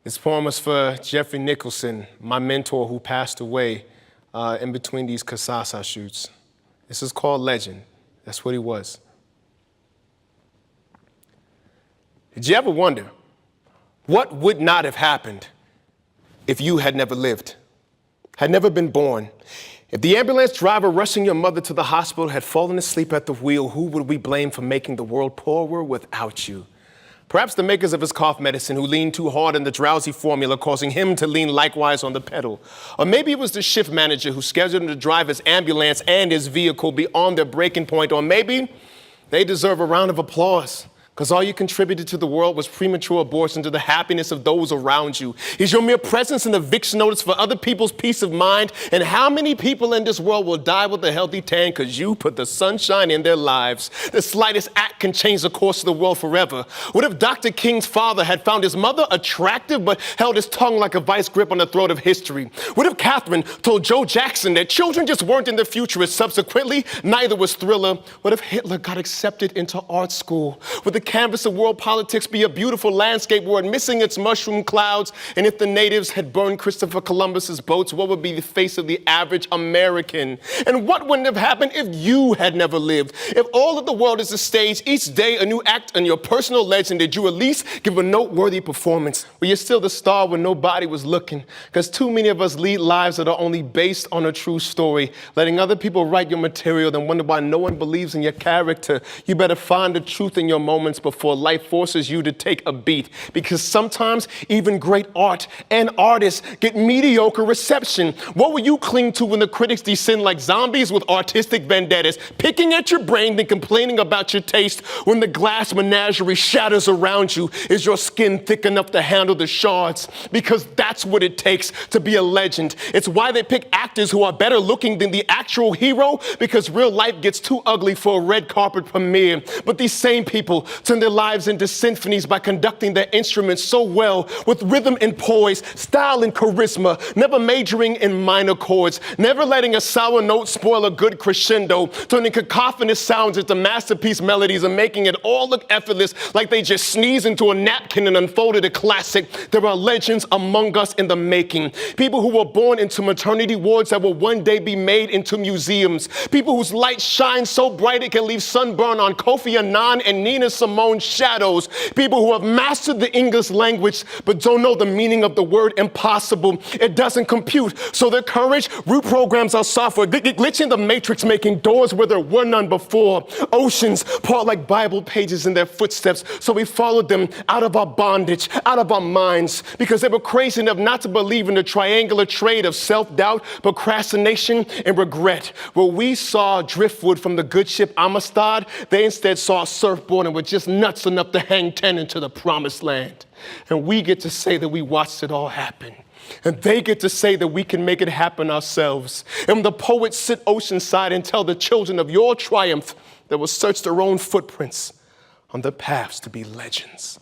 This poem was for Jeffrey Nicholson, my mentor who passed away in between these Kasasa shoots. This is called Legend. That's what he was. Did you ever wonder what would not have happened if you had never lived, had never been born? If the ambulance driver rushing your mother to the hospital had fallen asleep at the wheel, who would we blame for making the world poorer without you? Perhaps the makers of his cough medicine who leaned too hard on the drowsy formula, causing him to lean likewise on the pedal. Or maybe it was the shift manager who scheduled him to drive his ambulance and his vehicle beyond their breaking point. Or maybe they deserve a round of applause, because all you contributed to the world was premature abortion to the happiness of those around you. Is your mere presence an eviction notice for other people's peace of mind? And how many people in this world will die with a healthy tan because you put the sunshine in their lives? The slightest act can change the course of the world forever. What if Dr. King's father had found his mother attractive but held his tongue like a vice grip on the throat of history? What if Catherine told Joe Jackson that children just weren't in the future, and subsequently neither was Thriller? What if Hitler got accepted into art school? Would the canvas of world politics be a beautiful landscape world missing its mushroom clouds? And if the natives had burned Christopher Columbus's boats, what would be the face of the average American? And what wouldn't have happened if you had never lived? If all of the world is a stage, each day a new act in your personal legend, did you at least give a noteworthy performance? Well, you're still the star when nobody was looking, because too many of us lead lives that are only based on a true story, letting other people write your material, then wonder why no one believes in your character. You better find the truth in your moments before life forces you to take a beat, because sometimes even great art and artists get mediocre reception. What will you cling to when the critics descend like zombies with artistic vendettas, picking at your brain then complaining about your taste? When the glass menagerie shatters around you, is your skin thick enough to handle the shards? Because that's what it takes to be a legend. It's why they pick actors who are better looking than the actual hero, because real life gets too ugly for a red carpet premiere. But these same people turn their lives into symphonies by conducting their instruments so well, with rhythm and poise, style and charisma, never majoring in minor chords, never letting a sour note spoil a good crescendo, turning cacophonous sounds into masterpiece melodies and making it all look effortless, like they just sneezed into a napkin and unfolded a classic. There are legends among us in the making. People who were born into maternity wards that will one day be made into museums. People whose light shines so bright it can leave sunburn on Kofi Annan and Nina Simone's shadows. People who have mastered the English language but don't know the meaning of the word impossible. It doesn't compute. So their courage reprograms our software, glitching the matrix, making doors where there were none before. Oceans part like Bible pages in their footsteps, so we followed them out of our bondage, out of our minds, because they were crazy enough not to believe in the triangular trade of self-doubt, procrastination, and regret. Where we saw driftwood from the good ship Amistad, they instead saw a surfboard and were just nuts enough to hang 10 into the promised land. And we get to say that we watched it all happen. And they get to say that we can make it happen ourselves. And the poets sit oceanside and tell the children of your triumph that will search their own footprints on the paths to be legends.